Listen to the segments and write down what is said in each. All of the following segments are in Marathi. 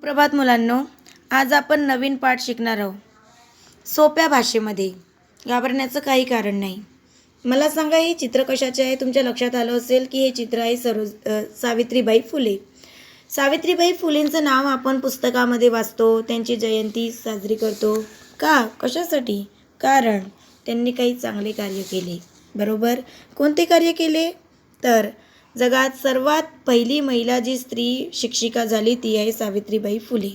सुप्रभात मुलांनो, आज आपण नवीन पाठ शिकणार आहोत सोप्या भाषेमध्ये. घाबरण्याचं काही कारण नाही. मला सांगा, हे चित्र कशाचे आहे? तुमच्या लक्षात आलं असेल की हे चित्र आहे सावित्रीबाई फुले. सावित्रीबाई फुलेंचं नाव आपण पुस्तकामध्ये वाचतो, त्यांची जयंती साजरी करतो. का? कशासाठी? कारण त्यांनी काही चांगले कार्य केले. बरोबर. कोणते कार्य केले? तर जगात सर्वात पहिली महिला जी स्त्री शिक्षिका झाली ती आहे सावित्रीबाई फुले.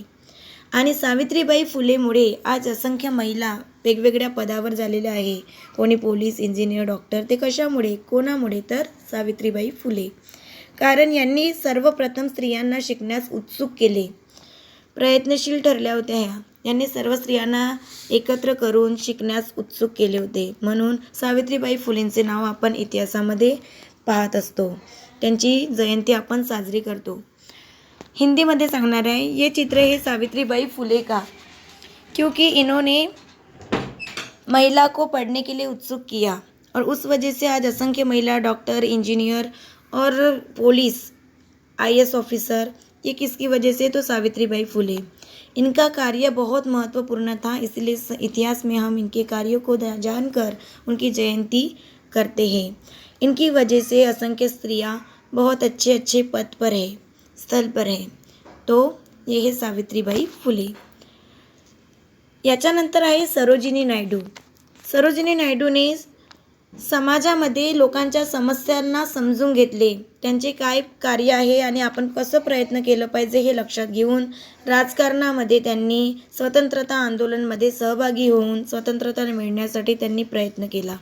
आणि सावित्रीबाई फुलेमुळे आज असंख्य महिला वेगवेगळ्या पदावर झालेल्या आहे. कोणी पोलीस, इंजिनियर, डॉक्टर. ते कशामुळे? कोणामुळे? तर सावित्रीबाई फुले. कारण यांनी सर्वप्रथम स्त्रियांना शिकण्यास उत्सुक केले. प्रयत्नशील ठरल्या होत्या ह्या. यांनी सर्व स्त्रियांना एकत्र करून शिकण्यास उत्सुक केले होते. म्हणून सावित्रीबाई फुलेंचे नाव आपण इतिहासामध्ये पाहत असतो. त्यांची जयंती आपण साजरी करतो. हिंदीमध्ये सांगणार आहे, ये चित्र है सावित्रीबाई फुले का, क्योंकि इन्होंने महिला को पढ़ने के लिए उत्सुक किया और उस वजह से आज असंख्य महिला डॉक्टर, इंजीनियर और पुलिस, IAS ऑफिसर. ये किसकी वजह से? तो सावित्रीबाई फुले. इनका कार्य बहुत महत्वपूर्ण था, इसलिए इतिहास में हम इनके कार्यों को जानकर उनकी जयंती करते हैं. इनकी वजह से असंख्य स्त्रियां बहुत अच्छे अच्छे पद पर है, स्थल पर है. तो ये है सावित्रीबाई फुले. याच्यानंतर आहे सरोजिनी नायडू. सरोजिनी नायडूने समाजामध्ये लोकांच्या समस्यांना समजून घेतले. त्यांचे काय कार्य आहे आणि आपण कसं प्रयत्न केलं पाहिजे हे लक्षात घेऊन राजकारणामध्ये त्यांनी स्वतंत्रता आंदोलनमध्ये सहभागी होऊन स्वतंत्रता मिळण्यासाठी त्यांनी प्रयत्न केला.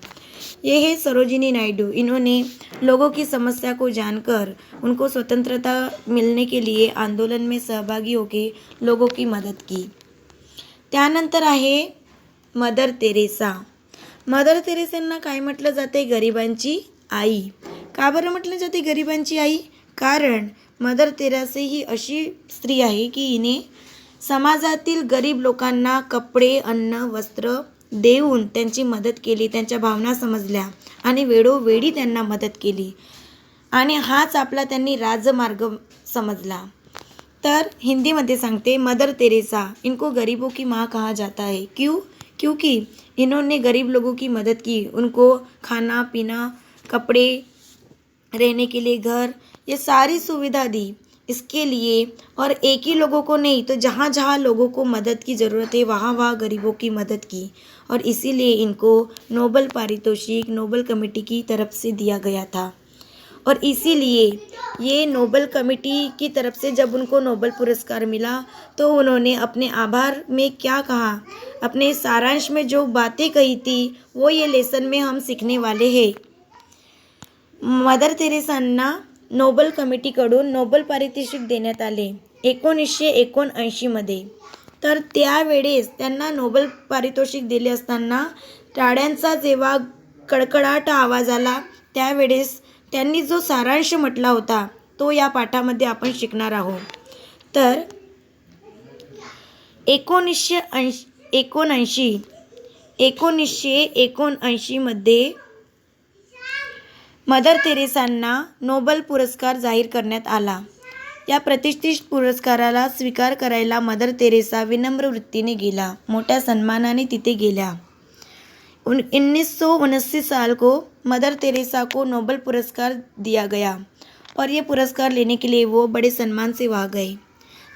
ये है सरोजिनी नायडू. इन्होंने लोगों की समस्या को जानकर उनको स्वतंत्रता मिलने के लिए आंदोलन में सहभागी होके लोगों की मदद की. त्यानंतर आहे मदर तेरेसा. मदर तेरेसांना काय म्हटलं जाते? गरिबांची आई. का बरं म्हटलं जाते गरिबांची आई? कारण मदर तेरेसा ही अशी स्त्री आहे की हिने समाजातील गरीब लोकांना कपडे, अन्न, वस्त्र देऊन त्यांची मदत केली. त्यांच्या भावना समजल्या आणि वेळोवेळी त्यांना मदत केली. आणि हाच आपला त्यांनी राजमार्ग समजला. तर हिंदीमध्ये सांगते, मदर तेरेसा इनको गरीबों की माँ कहा जाता है. क्यों? क्योंकि इन्होंने गरीब लोगों की मदद की. उनको खाना पीना, कपड़े, रहने के लिए घर, ये सारी सुविधा दी. इसके लिए और एक ही लोगों को नहीं, तो जहाँ जहाँ लोगों को मदद की ज़रूरत है वहाँ वहाँ गरीबों की मदद की. और इसीलिए इनको नोबल पारितोषिक नोबल कमेटी की तरफ से दिया गया था. और इसीलिए ये नोबल कमेटी की तरफ से जब उनको नोबल पुरस्कार मिला तो उन्होंने अपने आभार में क्या कहा, अपने सारांश में जो बातें कही थी वो ये लेसन में हम सीखने वाले हैं. मदर तेरेसांना नोबल कमिटीकडून नोबल पारितोषिक देण्यात आले 1979 मध्ये. तर त्यावेळेस त्यांना नोबल पारितोषिक दिले असताना टाळ्यांचा जेव्हा कडकडाट आवाज आला त्यावेळेस त्यांनी जो सारांश म्हटला होता तो या पाठामध्ये आपण शिकणार आहोत. तर 1979 मध्ये मदर तेरेसांना नोबल पुरस्कार जाहीर करण्यात आला. या प्रतिष्ठित पुरस्काराला स्वीकार करायला मदर तेरेसा विनम्र वृत्तीने गेला. मोठ्या सन्मानाने तिथे गेल्या. 1979 साल को मदर तेरेसा को नोबल पुरस्कार दिया गया और ये पुरस्कार लेने के लिए वो बड़े सम्मान से वहाँ गए.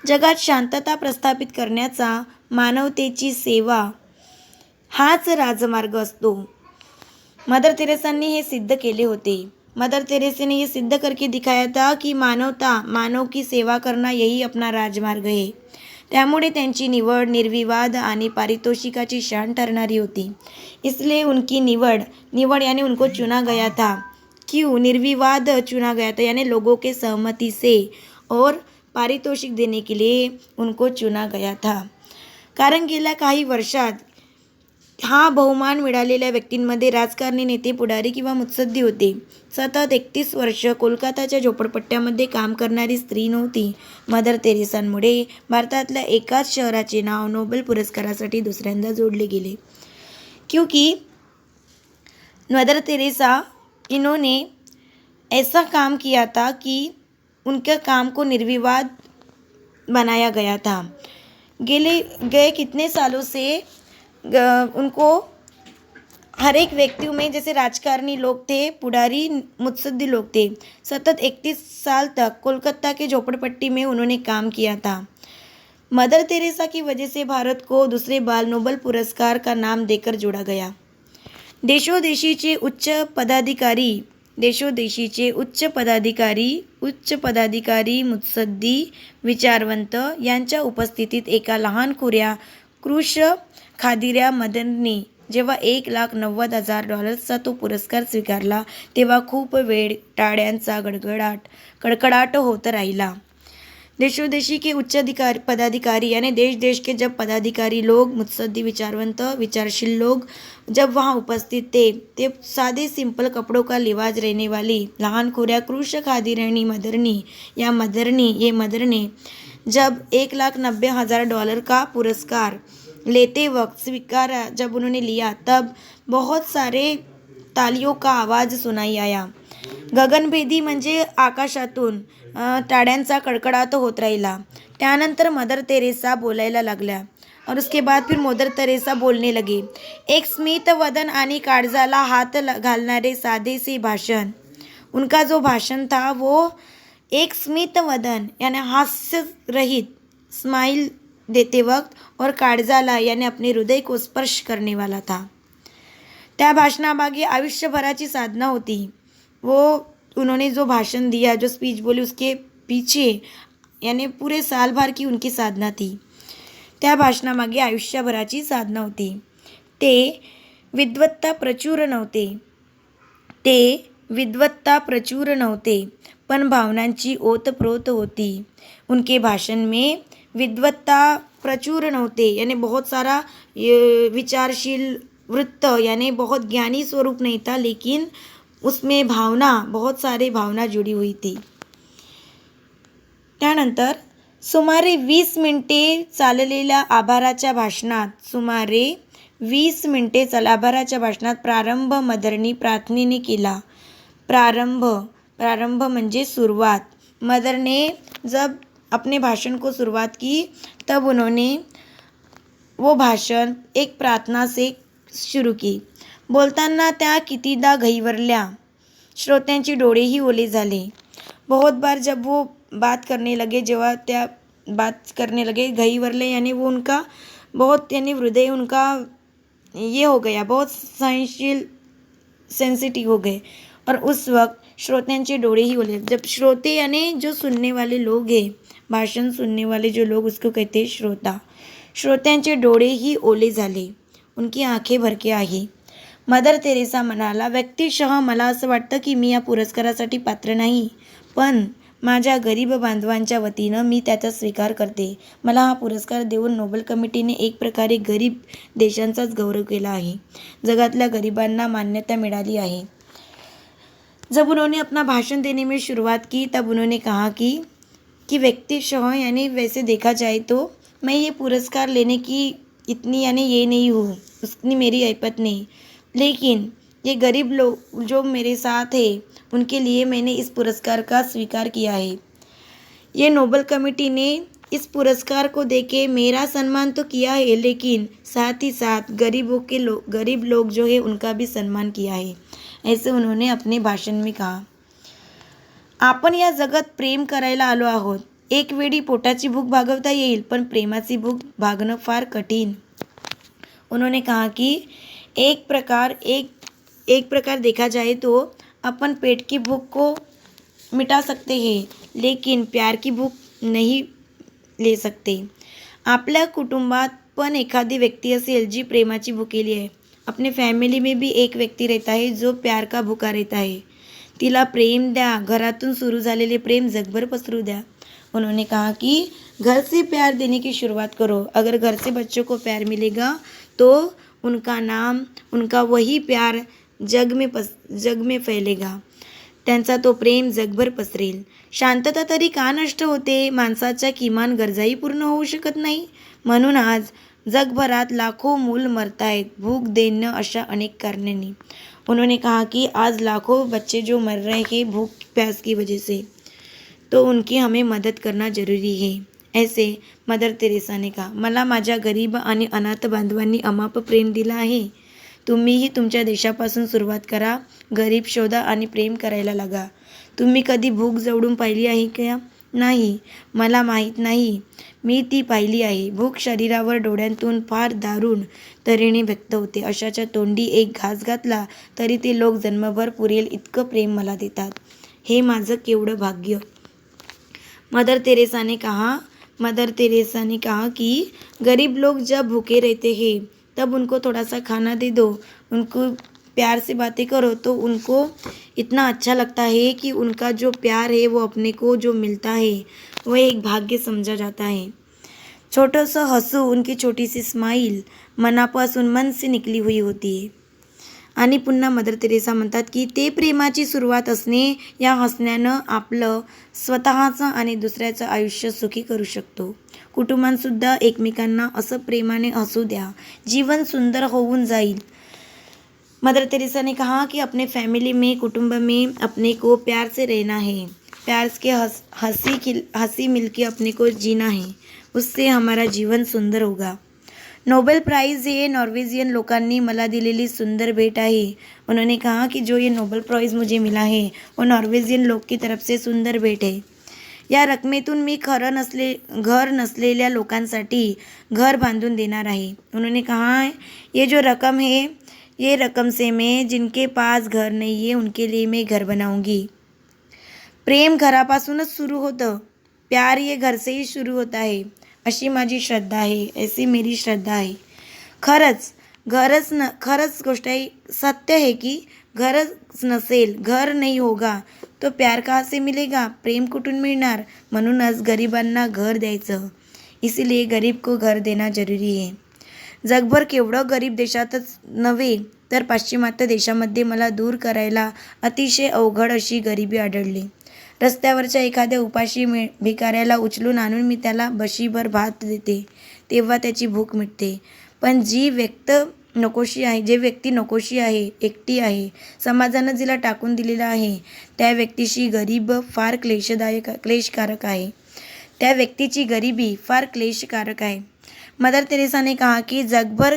जगात शांतता प्रस्थापित करण्याचा मानवतेची सेवा हाच राजमार्ग असतो. मदर तेरेसांनी हे सिद्ध केले होते. मदर तेरेसा ने ये सिद्ध करके दिखाया था कि मानव की सेवा करना यही अपना राजमार्ग है. त्यामुळे त्यांची निवड निर्विवाद आणि पारितोषिकाची शान ठरणारी होती. इसलिए उनकी निवड यानी उनको चुना गया था. क्यों? निर्विवाद चुना गया था, यानी लोगों के सहमति से, और पारितोषिक देने के लिए उनको चुना गया था. कारण गेल्या काही वर्षात हा बहुमान मिळालेल्या व्यक्तींमध्ये राजकारणी, नेते, पुढारी किंवा मुत्सद्दी होते. सतत 31 वर्ष कोलकाताच्या झोपडपट्ट्यामध्ये काम करणारी स्त्री नव्हती. मदर तेरेसांमुळे भारतातल्या एकाच शहराचे नाव नोबेल पुरस्कारासाठी दुसऱ्यांदा जोडले गेले. क्योंकि मदर तेरेसा इन्होंने ऐसा काम किया था कि उनके काम को निर्विवाद बनाया गया था। गए कितने सालों से उनको हर एक व्यक्तियों में, जैसे राजकारणी लोग थे, पुडारी मुत्सद्दी लोग थे, सतत 31 साल तक कोलकाता के झोपड़पट्टी में उन्होंने काम किया था। मदर तेरेसा की वजह से भारत को दूसरे बाल नोबेल पुरस्कार का नाम देकर जोड़ा गया। देशोदेशीचे उच्च पदाधिकारी मुत्सद्दी विचारवंत यांच्या उपस्थितीत एका लहानखुऱ्या कृश खादिऱ्या मदरने जेव्हा $1,90,000चा तो पुरस्कार स्वीकारला, तेव्हा खूप वेळ टाळ्यांचा कडकडाट होत राहिला। देशोदेशी के पदाधिकारी यानी देश देश के जब पदाधिकारी लोग, मुत्सद्दी विचारवंत विचारशील लोग जब वहाँ उपस्थित थे, ते सादे सिंपल कपड़ों का लिवाज रहने वाली लहानखोऱ्या कृश खादिरानी मदर ने जब $1,90,000 का पुरस्कार लेते वक्त स्वीकारा, जब उन्होंने लिया, तब बहुत सारे तालियों का आवाज़ सुनाई आया। गगनभेदी म्हणजे आकाशातून टाळ्यांचा कडकडाट होत राहिला। त्यानंतर मदर तेरेसा बोलायला लागल्या और उसके बाद फिर मदर तेरेसा बोलने लगे। एक स्मित वदन आणि काळजाला हात घालणारे साधे से भाषण, उनका जो भाषण था वो एक स्मित वदन यानी हास्य रहित स्माइल देते वक्त और काळजाला यानी अपने हृदय को स्पर्श करने वाला था। त्या भाषणामागे आयुष्यभराची साधना होती। उन्होंने जो भाषण दिया, जो स्पीच बोली, उसके पीछे यानी पूरे साल भर की उनकी साधना थी। त्या भाषणामागे आयुष्यभराची साधना होती। ते विद्वत्ता प्रचुर नव्हते, पण भावनांची ओतप्रोत होती। उनके भाषण में विद्वत्ता प्रचुर नव्हते यानी बहुत सारा विचारशील वृत्त यानी बहुत ज्ञानी स्वरूप नहीं था, लेकिन उसमें बहुत सारे भावना जुड़ी हुई थी। त्यानंतर सुमारे 20 मिनिटे चाललेल्या आभाराच्या भाषणात प्रारंभ मदरनी प्रार्थनेने केला। प्रारंभ म्हणजे सुरुवात। मदर ने जब अपने भाषण को शुरुआत की, तब उन्होंने वो भाषण एक प्रार्थना से शुरू की। बोलताना त्या कितीदा घहिवरल्या, श्रोत्यांचे डोळेही ओले झाले। बहुत बार जब वो बात करने लगे घहिवरले यानी वो उनका बहुत यानी हृदय उनका ये हो गया, बहुत सहनशील सेंसिटिव हो गए, और उस वक्त श्रोत्यांचे डोळे ही ओले। जब श्रोते यानी जो सुनने वाले लोग हैं, भाषण सुनने वाले जो लोग, उसको कहते हैं श्रोता। श्रोत्यांचे डोळे ही ओले झाले, उनकी आंखें भरके आई। मदर तेरेसा म्हणाला, व्यक्तिशः मला असं वाटतं की मी या पुरस्कारासाठी पात्र नाही, पण माझ्या गरीब बांधवांच्या वतीनं मी त्याचा स्वीकार करते। मला हा पुरस्कार देऊन नोबेल कमिटीने एक प्रकारे गरीब देशांचाच गौरव केला आहे। जगातल्या गरिबांना मान्यता मिळाली आहे। जब उन्होंने अपना भाषण देने में शुरुआत की, तब उन्होंने कहा कि व्यक्तिशः यानी वैसे देखा जाए तो मैं ये पुरस्कार लेने की इतनी यानी ये नहीं हूँ, उतनी मेरी हैसियत नहीं, लेकिन ये गरीब लोग जो मेरे साथ हैं, उनके लिए मैंने इस पुरस्कार का स्वीकार किया है। ये नोबेल कमेटी ने इस पुरस्कार को देके मेरा सम्मान तो किया है, लेकिन साथ ही साथ गरीब लोग जो है उनका भी सम्मान किया है, ऐसे उन्होंने अपने भाषण में कहा। आपण या जगात प्रेम करायला आलो आहोत। एक वेळी पोटाची भूक भागवता येईल, पण प्रेमाची भूक भागणं फार कठीण। उन्होंने कहा कि एक प्रकार देखा जाए तो अपन पेट की भूख को मिटा सकते हैं, लेकिन प्यार की भूख नहीं ले सकते। आपल्या कुटुंबात पण एखादी व्यक्ती असेल जी प्रेमाची भुकेली आहे। अपने फॅमिली में भी एक व्यक्ती रहता है जो प्यार का भूखा रहता है। तिला प्रेम द्या, घरातून सुरू झालेले प्रेम जगभर पसरू द्या। उन्होंने कहा कि घर से प्यार देने की शुरुआत करो। अगर घर से बच्चों को प्यार मिलेगा तो उनका वही प्यार जग में फैलेगा, त्यांचा तो प्रेम जगभर पसरेल। शांतता तरी का नष्ट होते? माणसाच्या किमान गरजाही पूर्ण होऊ शकत नाही, म्हणून आज जगभरात लाखों मूल मरतायत भूख दैन्य अशा अनेक कारणांनी। उन्होंने कहा कि आज लाखों बच्चे जो मर रहे हैं भूख प्यास की वजह से, तो उनकी हमें मदद करना ज़रूरी है। ऐसे मदर तेरेसाने कहा, मला माझ्या गरीब आणि अनाथ बांधवांनी अमाप प्रेम दिला आहे. तुम्हीही तुमच्या देशापासून सुरुवात करा. गरीब शोधा आणि प्रेम करायला लागा. तुम्ही कधी भूक जवळून पाहिली आहे का? नाही, मला माहीत नाही. मी ती पाहिली आहे. भूक शरीरावर डोळ्यांतून फार दारुण तऱ्हेने व्यक्त होते. अशाच्या तोंडी एक घास घातला तरी ते लोक जन्मभर पुरेल इतकं प्रेम मला देतात. हे माझं केवढं भाग्य. मदर तेरेसा ने कहा कि गरीब लोग जब भूखे रहते हैं तब उनको थोड़ा सा खाना दे दो, उनको प्यार से बातें करो तो उनको इतना अच्छा लगता है कि उनका जो प्यार है वो अपने को जो मिलता है वो एक भाग्य समझा जाता है. छोटंसं हसू, उनकी छोटीशी स्माईल मनापासून मन से निकली हुई होती है. आणि पुन्हा मदर तेरेसा म्हणतात की ते प्रेमाची सुरुवात असणे, या हसण्यानं आपलं स्वतःचं आणि दुसऱ्याचं आयुष्य सुखी करू शकतो. कुटुंबांसुद्धा एकमेकांना असं प्रेमाने हसू द्या, जीवन सुंदर होऊन जाईल. मदर तेरेसा ने कहा कि अपने फैमिली में, कुटुंब में अपने को प्यार से रहना है, प्यार के हंसी मिलके अपने को जीना है, उससे हमारा जीवन सुंदर होगा. नोबेल प्राइज़ हे नॉर्वेजियन लोकांनी मला दिलेली सुंदर भेट आहे. उन्होंने कहा कि जो ये नोबेल प्राइज़ मुझे मिला है वो नॉर्वेजियन लोक की तरफ से सुंदर भेट है. या रकमेतून मी घर नसलेल्या लोकांसाठी घर बांधून देणार आहे. उन्होंने कहा ये जो रकम है, ये रकम से मैं जिनके पास घर नहीं है उनके लिए मैं घर बनाऊंगी. प्रेम घरापासूनच सुरू होतं. प्यार ये घर से ही सुरू होता है, अशी माझी श्रद्धा आहे, ऐसी मेरी श्रद्धा आहे. खरंच गोष्ट आहे, सत्य है कि घरच नसेल, घर नहीं होगा तो प्यार कहाँ से मिलेगा, प्रेम कुठून मिळणार. म्हणूनच गरिबांना घर द्यायचं. इसीलिए गरीब को घर देना जरुरी है. जगभर केवढं गरीब देशातच नव्हे तर पाश्चिमात्य देशामध्ये मला दूर करायला अतिशय अवघड अशी गरिबी आढळली. रस्त्यावरच्या एखाद्या उपाशी भिकाऱ्याला उचलून आणून मी त्याला बशीभर भात देते, तेव्हा त्याची भूक मिटते. पण जे व्यक्ती नकोशी आहे, एकटी आहे, समाजानं जिला टाकून दिलेलं आहे, त्या व्यक्तीची गरीब फार क्लेशकारक आहे. त्या व्यक्तीची गरिबी फार क्लेशकारक आहे. मदर तेरेसा ने कहा कि जगभर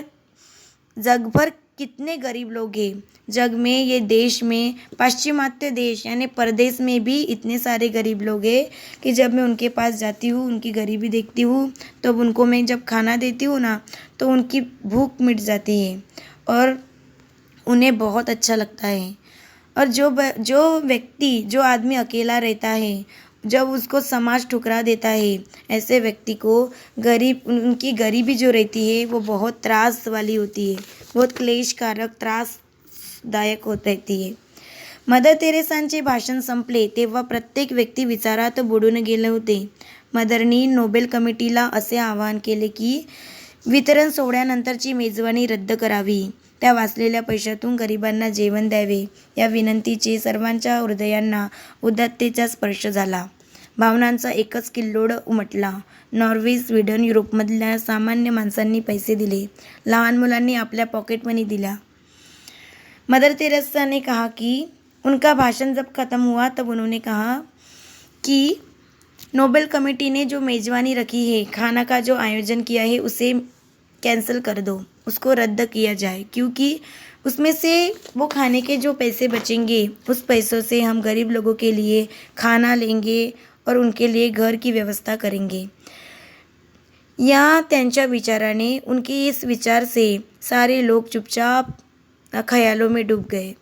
कितने गरीब लोग हैं. जग में, ये देश में, पाश्चिमात्य देश यानी परदेश में भी इतने सारे गरीब लोग हैं कि जब मैं उनके पास जाती हूँ, उनकी गरीबी देखती हूँ, तब उनको मैं जब खाना देती हूँ ना तो उनकी भूख मिट जाती है और उन्हें बहुत अच्छा लगता है. और जो आदमी अकेला रहता है, जब उसको समाज ठुकरा देता है, ऐसे व्यक्ति को उनकी गरीबी जो रहती है वो बहुत त्रास वाली होती है, बहुत क्लेशकारक, त्रासदायक होत रहती है. मदर तेरेसांचे भाषण संपले तेव्हा प्रत्येक व्यक्ती विचारात बुडून गेले होते. मदरनी नोबेल कमिटीला असे आवाहन केले की वितरण सोहळ्यानंतरची मेजवानी रद्द करावी. त्या वाचलेल्या पैशातून गरिबांना जेवण द्यावे. या विनंतीचे सर्वांच्या हृदयांना उदात्तेचा स्पर्श झाला. भावनांचा एकच किल्लोळ उमटला. नॉर्वे, स्वीडन, युरोपमधल्या सामान्य माणसांनी पैसे दिले. लहान मुलांनी आपल्या पॉकेट मनी दिला. मदर तेरेसा ने कहा कि उनका भाषण जब ख़त्म हुआ तब उन्होंने कहा कि नोबेल कमेटी ने जो मेज़बानी रखी है, खाना का जो आयोजन किया है, उसे कैंसिल कर दो, उसको रद्द किया जाए, क्योंकि उसमें से वो खाने के जो पैसे बचेंगे उस पैसों से हम गरीब लोगों के लिए खाना लेंगे और उनके लिए घर की व्यवस्था करेंगे. या त्यांच्या विचाराने, उनके इस विचार से सारे लोग चुपचाप ख्यालों में डूब गए.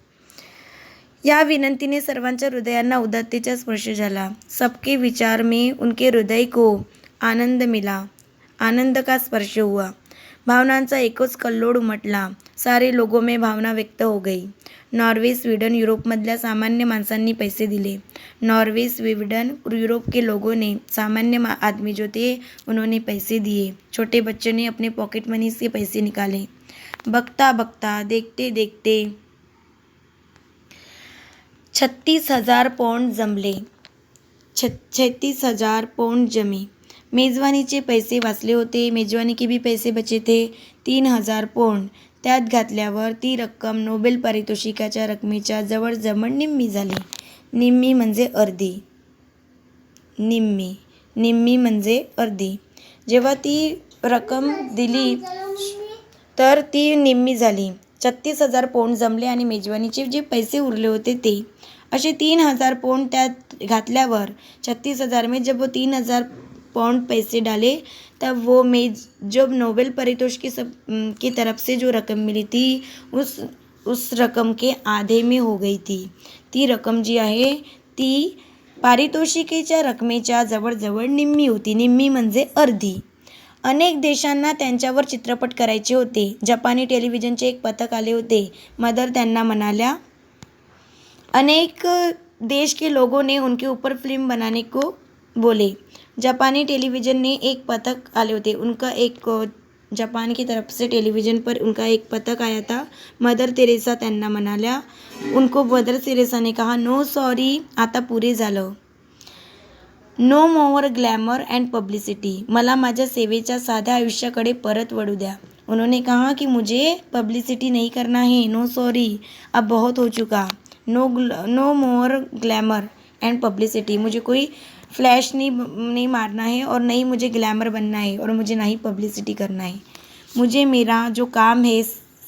या विनंतीने सर्वांच्या हृदयांना उदात्तेचा स्पर्श झाला. सबके विचार में उनके हृदय को आनंद मिला, आनंद का स्पर्श हुआ. भावनांचा एकच कल्लोळ उमटला. सारे लोगों में भावना व्यक्त हो गई. नॉर्वे, स्वीडन, युरोपमधल्या सामान्य माणसांनी पैसे दिले. नॉर्वे, स्वीडन, यूरोप के लोगों ने, सामान्य आदमी जो थे उन्होंने पैसे दिए. छोटे बच्चों ने अपने पॉकेट मनी से पैसे निकाले. बघता बघता, देखते देखते 36,000 पाउंड जमले. 36,000 पाउंड जमे. मेजवानीचे पैसे वाचले होते. मेजवानी के भी पैसे बचे थे 3,000 पाउंड. त्यात घातल्यावर ती रक्कम नोबेल पारितोषिकाच्या रकमेच्या जवळजवळ निम्मी झाली. निम्मी म्हणजे अर्धी. निम्मी निम्मी म्हणजे अर्धी. जेव्हा ती रक्कम दिली तर ती निम्मी झाली. 36,000 पौंड जमले आणि मेजवानीचे जे पैसे उरले होते ते. असे 3,000 पौंड त्यात घातल्यावर 36,000 में जब वो 3,000 पौंड पैसे डाले तब वो जब नोबेल पारितोषिक की तरफ से जो रकम मिली थी उस रकम के आधे में हो गई थी. ती रक्कम जी आहे ती पारितोषिकेच्या रकमेच्या जवळजवळ निम्मी होती. निम्मी म्हणजे अर्धी. अनेक देशांना त्यांच्यावर चित्रपट करायचे होते. जपानी टेलिव्हिजनचे एक पथक आले होते. मदर त्यांना म्हणाल्या, अनेक देश के लोगों ने उनके ऊपर फिल्म बनाने को बोले. जापानी टेलीविज़न ने एक पथक आले होते. उनका एक जापान की तरफ से टेलीविज़न पर उनका एक पथक आया था. मदर तेरेसा त्यांना म्हणाल्या, उनको मदर तेरेसा ने कहा, नो सॉरी, आता पुरे झालं. नो मोर ग्लैमर एंड पब्लिसिटी. मला माझ्या सेवेच्या साध्या आयुष्याकडे परत वळू द्या. उन्होंने कहा कि मुझे पब्लिसिटी नहीं करना है. नो सॉरी, अब बहुत हो चुका. नो मोर ग्लैमर एंड पब्लिसिटी. मुझे कोई फ्लैश नहीं मारना है और नहीं मुझे ग्लैमर बनना है और मुझे नहीं पब्लिसिटी करना है. मुझे मेरा जो काम है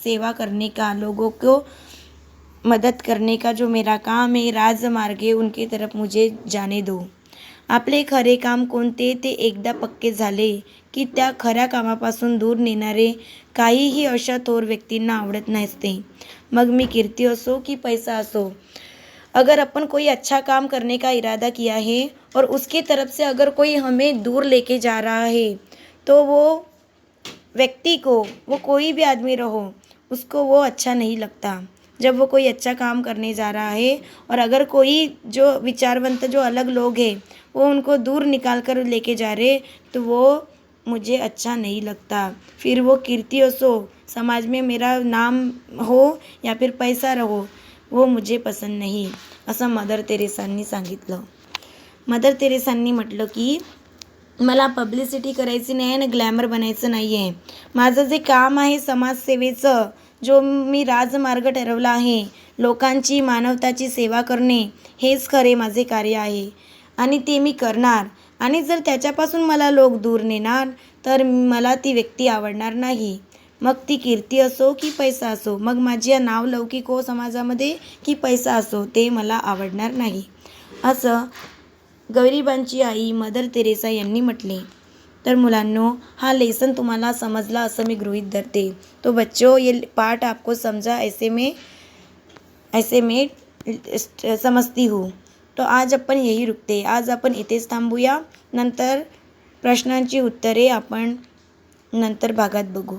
सेवा करने का, लोगों को मदद करने का जो मेरा काम है, राजमार्गे उनकी तरफ मुझे जाने दो. आपले खरे काम कोणते ते एकदा पक्के झाले की त्या खऱ्या कामापासून दूर नेणारे काहीही अशा थोर व्यक्तींना आवडत नसते. मग मी कीर्ती असो की पैसा असो. अगर अपन कोई अच्छा काम करने का इरादा किया है और उसके तरफ से अगर कोई हमें दूर लेके जा रहा है तो वो व्यक्ति को, वो कोई भी आदमी रहो, उसको वो अच्छा नहीं लगता. जब वो कोई अच्छा काम करने जा रहा है और अगर कोई जो विचारवंत जो अलग लोग हैं वो उनको दूर निकाल कर लेके जा रहे तो वो मुझे अच्छा नहीं लगता. फिर वो कीर्ति असो, समाज में मेरा नाम हो या फिर पैसा रहो, वो मुझे पसंद नाही, असं मदर तेरेसांनी सांगितलं. मदर तेरेसांनी म्हटलं की मला पब्लिसिटी करायची नाही आणि ग्लॅमर बनायचं नाही आहे. माझं जे काम आहे समाजसेवेचं, जो मी राजमार्ग ठरवला आहे, लोकांची मानवताची सेवा करणे, हेच खरे माझे कार्य आहे आणि ते मी करणार. आणि जर त्याच्यापासून मला लोक दूर नेणार तर मला ती व्यक्ती आवडणार नाही. मग ती कीर्ती असो की पैसा असो, मग माझी नाव लौकिक हो समाजामध्ये की पैसा असो, ते मला आवडणार नाही, असं गरिबांची आई मदर तेरेसा यांनी म्हटले. तर मुलांनो, हा लेसन तुम्हाला समजला असं मी गृहीत धरते. तो बच्चों, ये पाठ आपको समझा ऐसे में समजती हूँ. तो आज आपण यही रुकते. आज आपण इथेच थांबूया. नंतर प्रश्नांची उत्तरे आपण नंतर भागात बघू.